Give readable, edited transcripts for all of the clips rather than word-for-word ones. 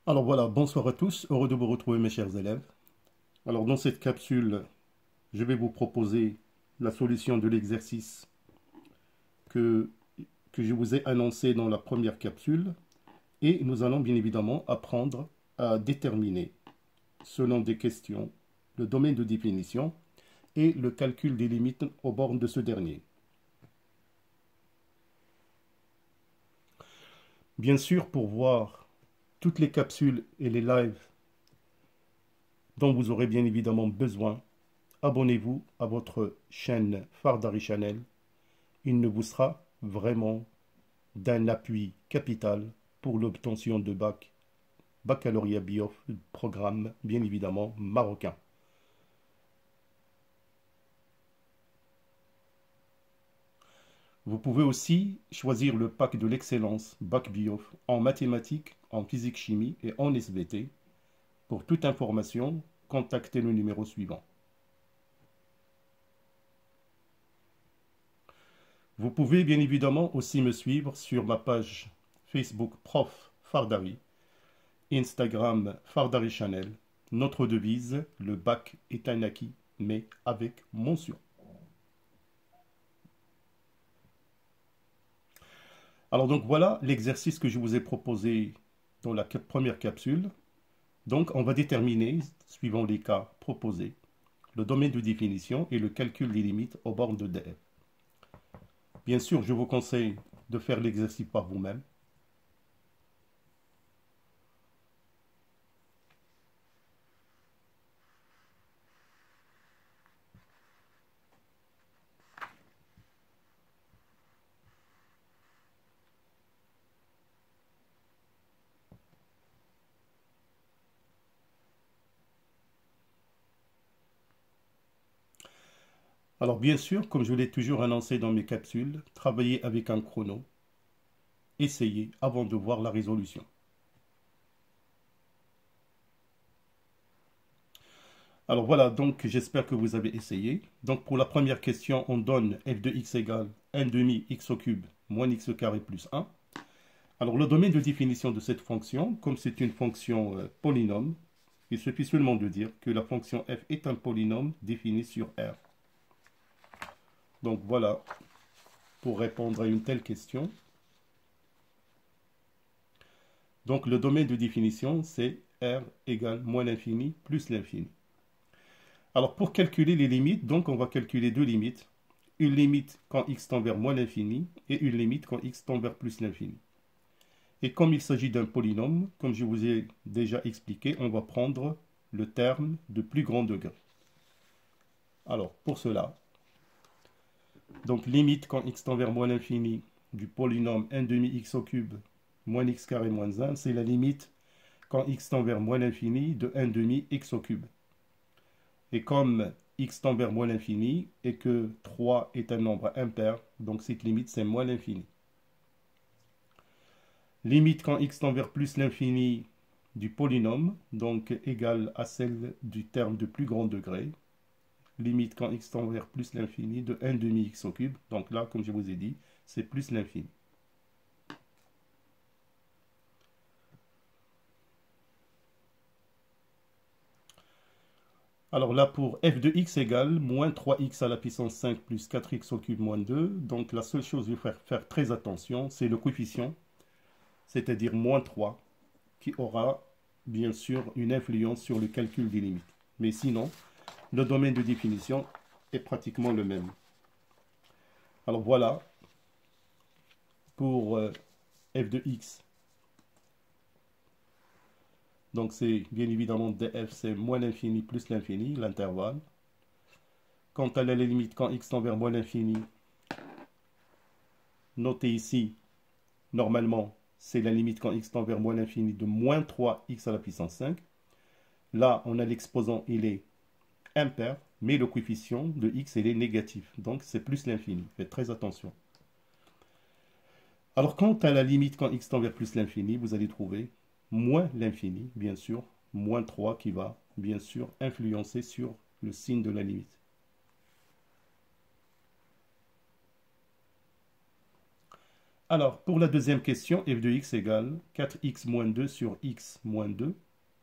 Alors voilà, bonsoir à tous, heureux de vous retrouver mes chers élèves. Alors dans cette capsule, je vais vous proposer la solution de l'exercice que, que je vous ai annoncé dans la première capsule et nous allons bien évidemment apprendre à déterminer, selon des questions, le domaine de définition et le calcul des limites aux bornes de ce dernier. Bien sûr, pour voir toutes les capsules et les lives dont vous aurez bien évidemment besoin, abonnez-vous à votre chaîne Fardari Channel. Il ne vous sera vraiment d'un appui capital pour l'obtention de baccalauréat bio, programme bien évidemment marocain. Vous pouvez aussi choisir le pack de l'excellence Bac Bio en mathématiques, en physique-chimie et en SVT. Pour toute information, contactez le numéro suivant. Vous pouvez bien évidemment aussi me suivre sur ma page Facebook Prof Fardari, Instagram Fardari Channel. Notre devise, le bac est un acquis, mais avec mention. Alors donc voilà l'exercice que je vous ai proposé dans la première capsule. Donc on va déterminer, suivant les cas proposés, le domaine de définition et le calcul des limites aux bornes de df. Bien sûr, je vous conseille de faire l'exercice par vous-même. Alors bien sûr, comme je l'ai toujours annoncé dans mes capsules, travaillez avec un chrono. Essayez avant de voir la résolution. Alors voilà, donc j'espère que vous avez essayé. Donc pour la première question, on donne f de x égale 1 demi x au cube moins x carré plus 1. Alors le domaine de définition de cette fonction, comme c'est une fonction polynôme, il suffit seulement de dire que la fonction f est un polynôme défini sur R. Donc voilà, pour répondre à une telle question. Donc le domaine de définition, c'est R égale moins l'infini plus l'infini. Alors pour calculer les limites, donc on va calculer deux limites. Une limite quand x tend vers moins l'infini et une limite quand x tend vers plus l'infini. Et comme il s'agit d'un polynôme, comme je vous ai déjà expliqué, on va prendre le terme de plus grand degré. Alors pour cela, donc limite quand x tend vers moins l'infini du polynôme 1 demi x au cube moins x carré moins 1, c'est la limite quand x tend vers moins l'infini de 1 demi x au cube. Et comme x tend vers moins l'infini et que 3 est un nombre impair, donc cette limite c'est moins l'infini. Limite quand x tend vers plus l'infini du polynôme, donc égale à celle du terme de plus grand degré. Limite quand x tend vers plus l'infini de 1 demi x au cube, donc là comme je vous ai dit, c'est plus l'infini. Alors là, pour f de x égale moins 3x à la puissance 5 plus 4x au cube moins 2. Donc la seule chose qu'il faut faire très attention, c'est le coefficient, c'est-à-dire moins 3, qui aura bien sûr une influence sur le calcul des limites. Mais sinon, le domaine de définition est pratiquement le même. Alors voilà, pour f de x. Donc c'est bien évidemment df, c'est moins l'infini plus l'infini, l'intervalle. Quant à la limite quand x tend vers moins l'infini, notez ici, normalement, c'est la limite quand x tend vers moins l'infini de moins 3x à la puissance 5. Là, on a l'exposant, il est impair, mais le coefficient de x, il est négatif. Donc, c'est plus l'infini. Faites très attention. Alors, quant à la limite quand x tend vers plus l'infini, vous allez trouver moins l'infini, bien sûr, moins 3 qui va, bien sûr, influencer sur le signe de la limite. Alors, pour la deuxième question, f de x égale 4x moins 2 sur x moins 2.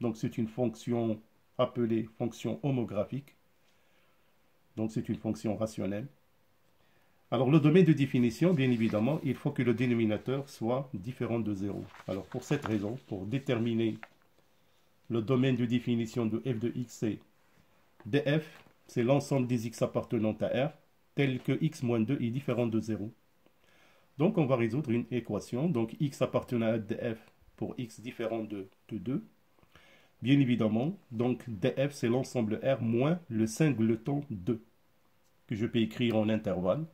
Donc, c'est une fonction appelée fonction homographique. Donc, c'est une fonction rationnelle. Alors, le domaine de définition, bien évidemment, il faut que le dénominateur soit différent de 0. Alors, pour cette raison, pour déterminer le domaine de définition de f de x, c'est df, c'est l'ensemble des x appartenant à R, tel que x moins 2 est différent de 0. Donc, on va résoudre une équation. Donc, x appartenant à df pour x différent de 2. Bien évidemment, donc df, c'est l'ensemble R moins le singleton 2, que je peux écrire en intervalle.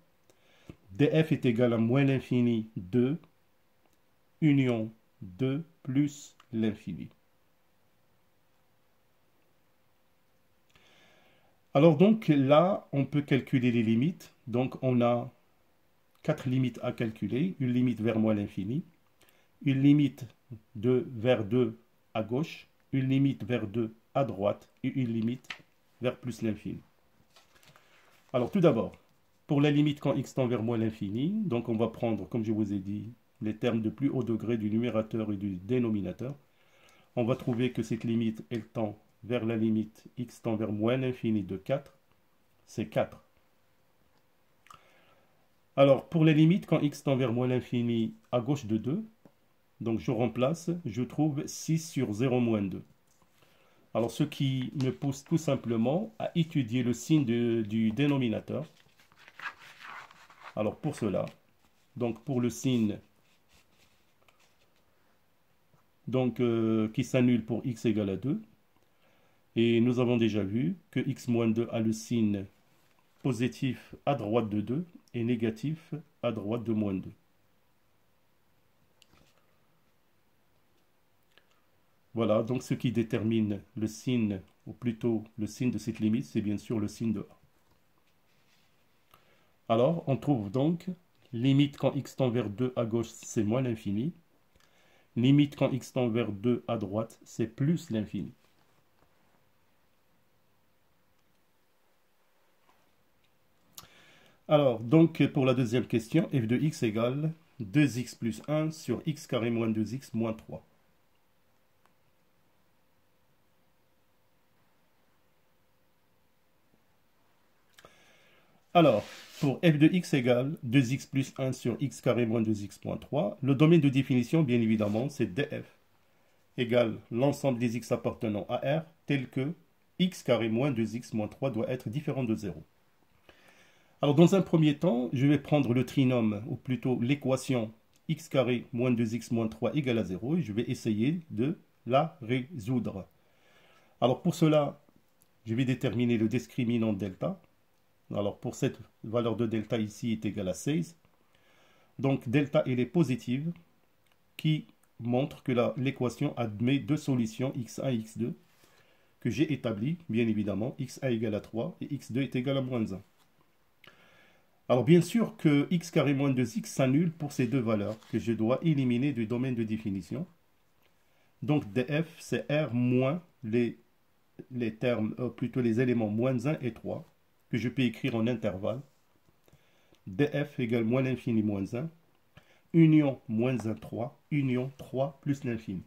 df est égal à moins l'infini 2, union 2 plus l'infini. Alors donc là, on peut calculer les limites. Donc on a 4 limites à calculer. Une limite vers moins l'infini, une limite vers 2 à gauche, une limite vers 2 à droite et une limite vers plus l'infini. Alors tout d'abord, pour la limite quand x tend vers moins l'infini, donc on va prendre, comme je vous ai dit, les termes de plus haut degré du numérateur et du dénominateur. On va trouver que cette limite, elle tend vers la limite x tend vers moins l'infini de 4, c'est 4. Alors, pour la limite, quand x tend vers moins l'infini à gauche de 2, donc je remplace, je trouve 6 sur 0 moins 2. Alors, ce qui me pousse tout simplement à étudier le signe du dénominateur. Alors, pour cela, donc pour le signe donc, qui s'annule pour x égale à 2, et nous avons déjà vu que x moins 2 a le signe positif à droite de 2 et négatif à droite de moins 2. Voilà, donc ce qui détermine le signe, ou plutôt le signe de cette limite, c'est bien sûr le signe de A. Alors, on trouve donc limite quand x tend vers 2 à gauche, c'est moins l'infini. Limite quand x tend vers 2 à droite, c'est plus l'infini. Alors, donc, pour la deuxième question, f de x égale 2x plus 1 sur x carré moins 2x moins 3. Alors, pour f de x égale 2x plus 1 sur x carré moins 2x moins 3, le domaine de définition, bien évidemment, c'est df égale l'ensemble des x appartenant à R, tel que x carré moins 2x moins 3 doit être différent de 0. Alors, dans un premier temps, je vais prendre le trinôme, ou plutôt l'équation x carré moins 2x moins 3 égale à 0, et je vais essayer de la résoudre. Alors, pour cela, je vais déterminer le discriminant delta. Alors, pour cette valeur de delta ici est égale à 16. Donc, delta, elle est positive, qui montre que l'équation admet deux solutions, x1 et x2, que j'ai établies, bien évidemment, x1 égale à 3 et x2 est égal à moins 1. Alors, bien sûr que x carré moins 2x s'annule pour ces deux valeurs que je dois éliminer du domaine de définition. Donc, df, c'est R moins les termes, plutôt les éléments moins 1 et 3, que je peux écrire en intervalle. df égale moins l'infini moins 1, union moins 1, 3, union 3 plus l'infini.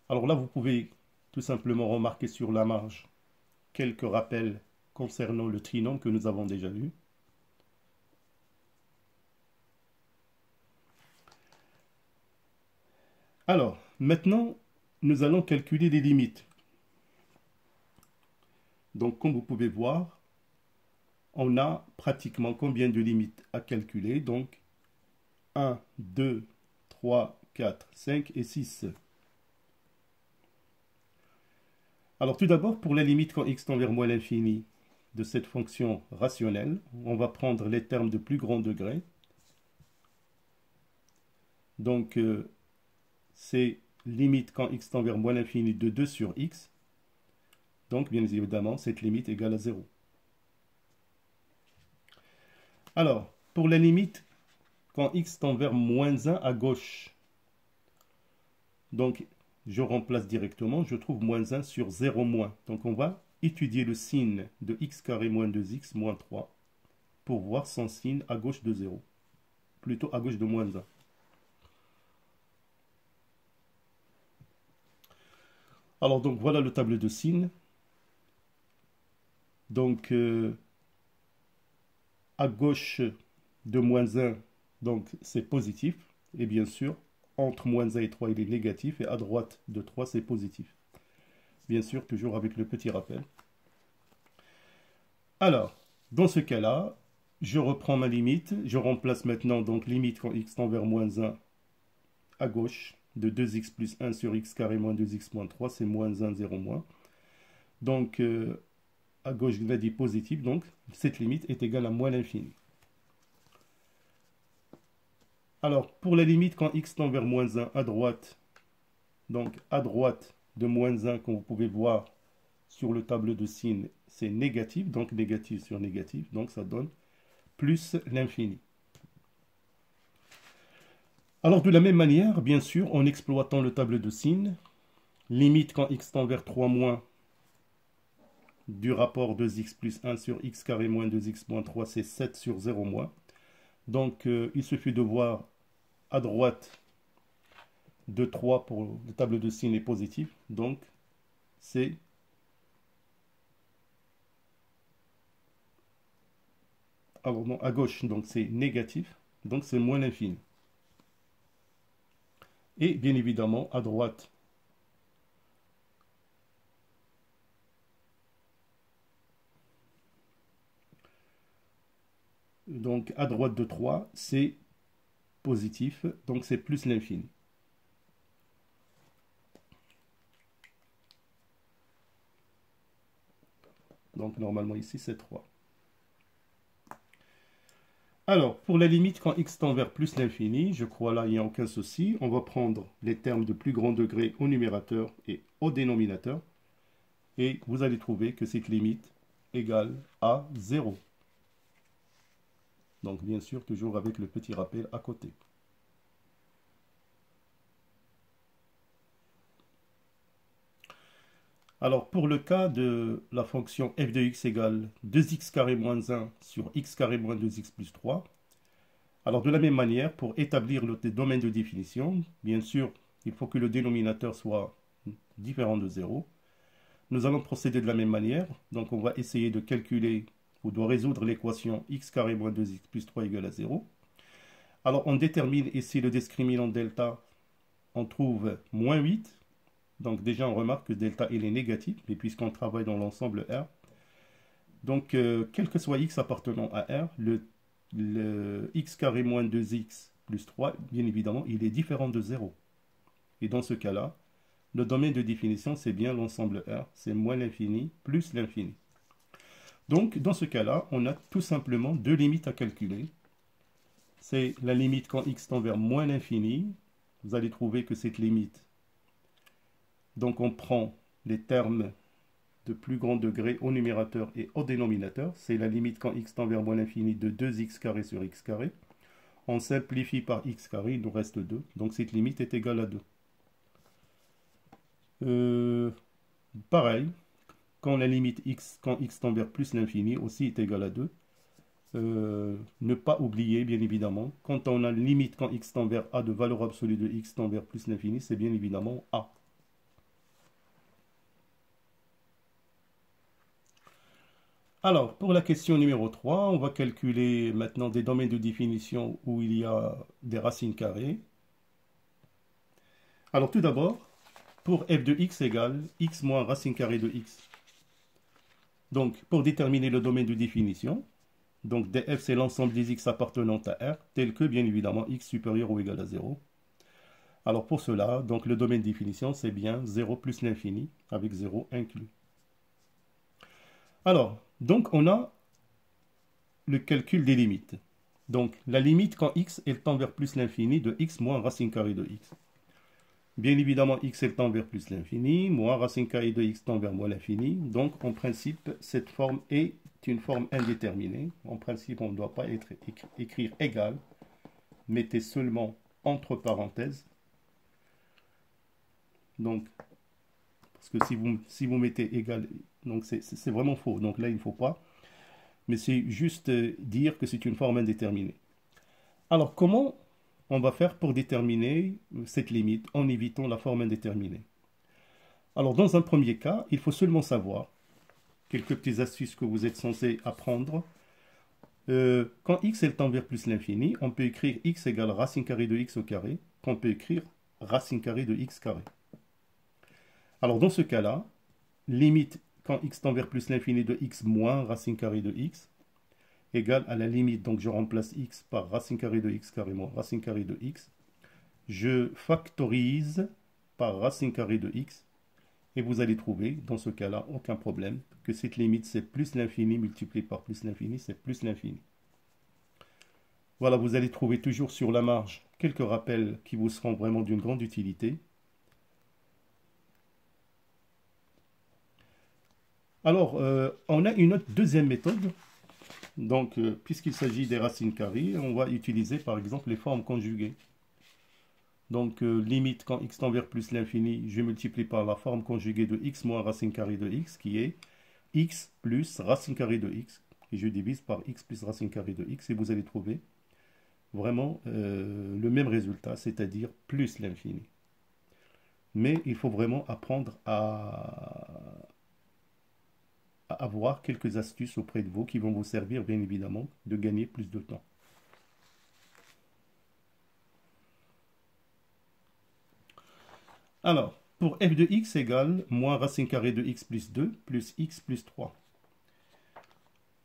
Alors là, vous pouvez tout simplement remarquer sur la marge quelques rappels concernant le trinôme que nous avons déjà vu. Alors, maintenant, nous allons calculer les limites. Donc, comme vous pouvez voir, on a pratiquement combien de limites à calculer? Donc, 1, 2, 3, 4, 5 et 6. Alors, tout d'abord, pour la limite quand x tend vers moins l'infini de cette fonction rationnelle, on va prendre les termes de plus grand degré. Donc, c'est limite quand x tend vers moins l'infini de 2 sur x. Donc, bien évidemment, cette limite égale à 0. Alors, pour la limite quand x tend vers moins 1 à gauche, donc je remplace directement, je trouve moins 1 sur 0 moins. Donc, on va étudier le signe de x carré moins 2x moins 3 pour voir son signe à gauche de 0. plutôt à gauche de moins 1. Alors, donc, voilà le tableau de signes. Donc, à gauche de moins 1, donc c'est positif. Et bien sûr, entre moins 1 et 3, il est négatif. Et à droite de 3, c'est positif. Bien sûr, toujours avec le petit rappel. Alors, dans ce cas-là, je reprends ma limite. Je remplace maintenant, donc, limite quand x tend vers moins 1 à gauche de 2x plus 1 sur x carré moins 2x moins 3, c'est moins 1, 0 moins. Donc, à gauche, il a dit positif, donc cette limite est égale à moins l'infini. Alors, pour la limite quand x tend vers moins 1 à droite, donc à droite de moins 1, comme vous pouvez voir sur le tableau de signes, c'est négatif, donc négatif sur négatif, donc ça donne plus l'infini. Alors, de la même manière, bien sûr, en exploitant le tableau de signes, limite quand x tend vers 3 moins du rapport 2x plus 1 sur x carré moins 2x moins 3, c'est 7 sur 0 moins. Donc, il suffit de voir à droite de 3 pour le tableau de signes est positif. Donc, c'est à gauche, donc c'est négatif. Donc, c'est moins l'infini. Et bien évidemment, à droite, donc à droite de 3, c'est positif. Donc, c'est plus l'infini. Donc, normalement, ici, c'est 3. Alors, pour la limite quand x tend vers plus l'infini, je crois là, il n'y a aucun souci. On va prendre les termes de plus grand degré au numérateur et au dénominateur. Et vous allez trouver que cette limite égale à 0. Donc, bien sûr, toujours avec le petit rappel à côté. Alors, pour le cas de la fonction f de x égale 2x carré moins 1 sur x carré moins 2x plus 3, alors de la même manière, pour établir le domaine de définition, bien sûr, il faut que le dénominateur soit différent de 0. Nous allons procéder de la même manière. Donc, on va essayer de calculer ou de résoudre l'équation x carré moins 2x plus 3 égale à 0. Alors, on détermine ici le discriminant delta. On trouve moins 8. Donc, déjà, on remarque que delta, il est négatif, mais puisqu'on travaille dans l'ensemble R. Donc, quel que soit x appartenant à R, le x carré moins 2x plus 3, bien évidemment, il est différent de 0. Et dans ce cas-là, le domaine de définition, c'est bien l'ensemble R, c'est moins l'infini plus l'infini. Donc, dans ce cas-là, on a tout simplement deux limites à calculer. C'est la limite quand x tend vers moins l'infini. Vous allez trouver que cette limite, donc on prend les termes de plus grand degré au numérateur et au dénominateur. C'est la limite quand x tend vers moins l'infini de 2x carré sur x carré. On simplifie par x carré, il nous reste 2. Donc cette limite est égale à 2. Pareil, quand la limite x, quand x tend vers plus l'infini, aussi est égale à 2. Ne pas oublier, bien évidemment, quand on a une limite quand x tend vers a de valeur absolue de x tend vers plus l'infini, c'est bien évidemment a. Alors, pour la question numéro 3, on va calculer maintenant des domaines de définition où il y a des racines carrées. Alors, tout d'abord, pour f de x égale x moins racine carrée de x. Donc, pour déterminer le domaine de définition, donc df c'est l'ensemble des x appartenant à R, tel que bien évidemment x supérieur ou égal à 0. Alors pour cela, donc le domaine de définition c'est bien 0 plus l'infini, avec 0 inclus. Alors, donc on a le calcul des limites. Donc la limite quand x elle tend vers plus l'infini de x moins racine carrée de x. Bien évidemment, x elle tend vers plus l'infini, moins racine carrée de x tend vers moins l'infini. Donc en principe, cette forme est une forme indéterminée. En principe, on ne doit pas écrire égal. Mettez seulement entre parenthèses. Donc, parce que si vous mettez égal, donc c'est vraiment faux. Donc là, il ne faut pas. Mais c'est juste dire que c'est une forme indéterminée. Alors, comment on va faire pour déterminer cette limite en évitant la forme indéterminée? Alors, dans un premier cas, il faut seulement savoir quelques petites astuces que vous êtes censé apprendre. Quand x est tend vers plus l'infini, on peut écrire x égale racine carrée de x au carré, qu'on peut écrire racine carrée de x carré. Alors, dans ce cas-là, limite quand x tend vers plus l'infini de x moins racine carrée de x égale à la limite, donc je remplace x par racine carrée de x carré moins racine carrée de x. Je factorise par racine carrée de x et vous allez trouver, dans ce cas-là, aucun problème, que cette limite c'est plus l'infini multiplié par plus l'infini, c'est plus l'infini. Voilà, vous allez trouver toujours sur la marge quelques rappels qui vous seront vraiment d'une grande utilité. Alors, on a une autre deuxième méthode. Donc, puisqu'il s'agit des racines carrées, on va utiliser par exemple les formes conjuguées. Donc, limite quand x tend vers plus l'infini, je multiplie par la forme conjuguée de x moins racine carrée de x, qui est x plus racine carrée de x. Et je divise par x plus racine carrée de x, et vous allez trouver vraiment le même résultat, c'est-à-dire plus l'infini. Mais il faut vraiment apprendre à avoir quelques astuces auprès de vous qui vont vous servir bien évidemment de gagner plus de temps. Alors, pour f de x égale moins racine carrée de x plus 2 plus x plus 3.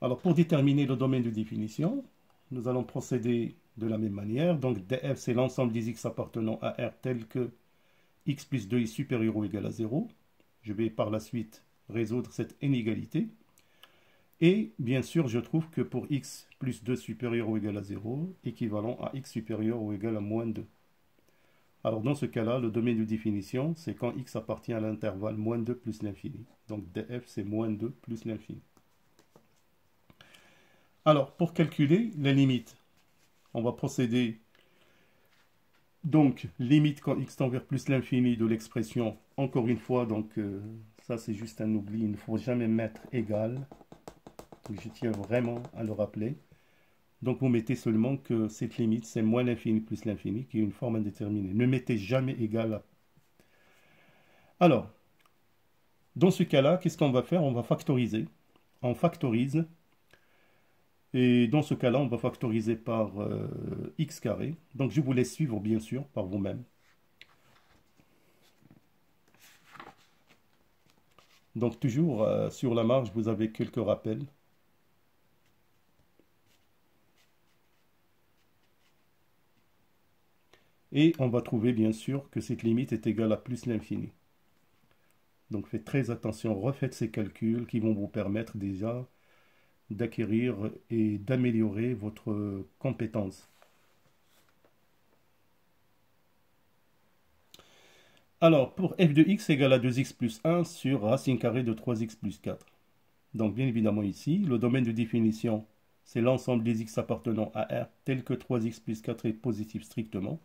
Alors, pour déterminer le domaine de définition, nous allons procéder de la même manière. Donc, df, c'est l'ensemble des x appartenant à R tel que x plus 2 est supérieur ou égal à 0. Je vais par la suite résoudre cette inégalité. Et bien sûr, je trouve que pour x plus 2 supérieur ou égal à 0, équivalent à x supérieur ou égal à moins 2. Alors dans ce cas-là, le domaine de définition, c'est quand x appartient à l'intervalle moins 2 plus l'infini. Donc df, c'est moins 2 plus l'infini. Alors, pour calculer la limite, on va procéder. Donc, limite quand x tend vers plus l'infini de l'expression, encore une fois, donc ça c'est juste un oubli, il ne faut jamais mettre égal. Donc, je tiens vraiment à le rappeler. Donc vous mettez seulement que cette limite, c'est moins l'infini plus l'infini, qui est une forme indéterminée. Ne mettez jamais égal à. Alors, dans ce cas-là, qu'est-ce qu'on va faire? On va factoriser. On factorise. Et dans ce cas-là, on va factoriser par x carré. Donc je vous laisse suivre, bien sûr, par vous-même. Donc toujours sur la marge, vous avez quelques rappels. Et on va trouver bien sûr que cette limite est égale à plus l'infini. Donc faites très attention, refaites ces calculs qui vont vous permettre déjà d'acquérir et d'améliorer votre compétence. Alors pour f de x égale à 2x plus 1 sur racine carrée de 3x plus 4. Donc bien évidemment ici, le domaine de définition, c'est l'ensemble des x appartenant à R tel que 3x plus 4 est positif strictement.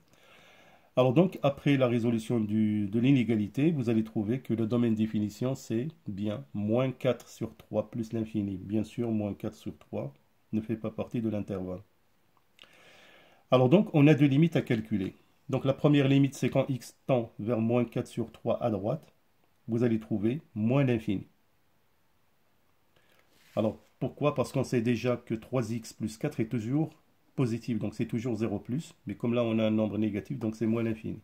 Alors donc, après la résolution de l'inégalité, vous allez trouver que le domaine de définition, c'est bien moins 4 sur 3 plus l'infini. Bien sûr, moins 4 sur 3 ne fait pas partie de l'intervalle. Alors donc, on a deux limites à calculer. Donc la première limite, c'est quand x tend vers moins 4 sur 3 à droite, vous allez trouver moins l'infini. Alors pourquoi? Parce qu'on sait déjà que 3x plus 4 est toujours positif, donc c'est toujours 0 plus, mais comme là on a un nombre négatif, donc c'est moins l'infini.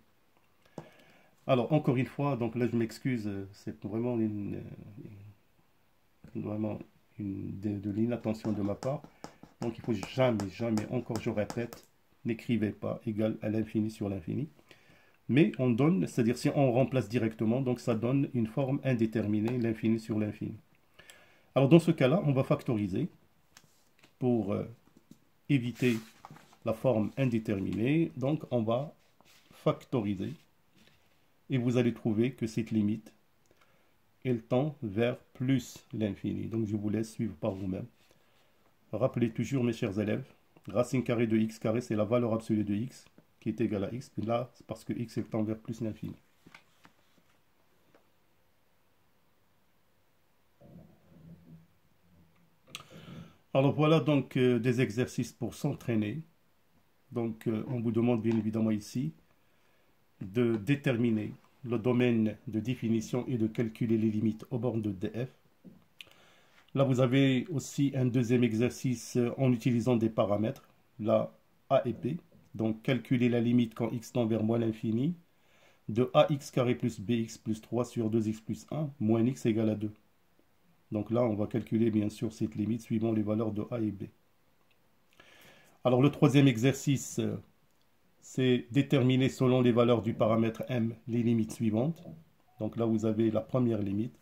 Alors encore une fois, donc là je m'excuse, c'est vraiment de l'inattention de ma part. Donc il faut jamais, encore je répète, n'écrivez pas égal à l'infini sur l'infini. Mais on donne, c'est-à-dire si on remplace directement, donc ça donne une forme indéterminée, l'infini sur l'infini. Alors dans ce cas-là, on va factoriser pour éviter la forme indéterminée. Donc on va factoriser et vous allez trouver que cette limite, elle tend vers plus l'infini. Donc je vous laisse suivre par vous-même. Rappelez toujours mes chers élèves, racine carrée de x carré, c'est la valeur absolue de x qui est égale à x. Et là, c'est parce que x tend vers plus l'infini. Alors voilà donc des exercices pour s'entraîner. Donc, on vous demande bien évidemment ici de déterminer le domaine de définition et de calculer les limites aux bornes de df. Là, vous avez aussi un deuxième exercice en utilisant des paramètres, là, a et b. Donc, calculer la limite quand x tend vers moins l'infini de ax carré plus bx plus 3 sur 2x plus 1 moins x égale à 2. Donc là, on va calculer bien sûr cette limite suivant les valeurs de a et b. Alors, le troisième exercice, c'est déterminer selon les valeurs du paramètre m les limites suivantes. Donc là, vous avez la première limite.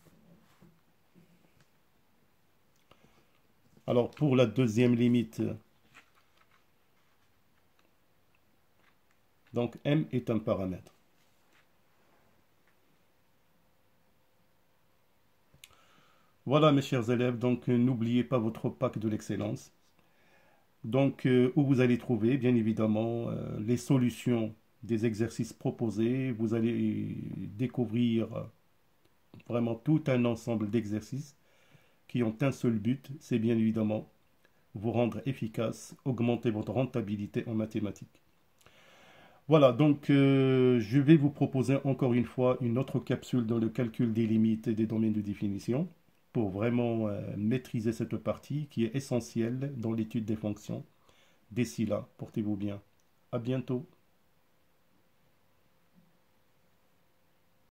Alors, pour la deuxième limite, donc m est un paramètre. Voilà mes chers élèves, donc n'oubliez pas votre pack de l'excellence. Donc où vous allez trouver bien évidemment les solutions des exercices proposés. Vous allez découvrir vraiment tout un ensemble d'exercices qui ont un seul but, c'est bien évidemment vous rendre efficace, augmenter votre rentabilité en mathématiques. Voilà, donc je vais vous proposer encore une fois une autre capsule dans le calcul des limites et des domaines de définition pour vraiment maîtriser cette partie qui est essentielle dans l'étude des fonctions. D'ici là, portez-vous bien. À bientôt.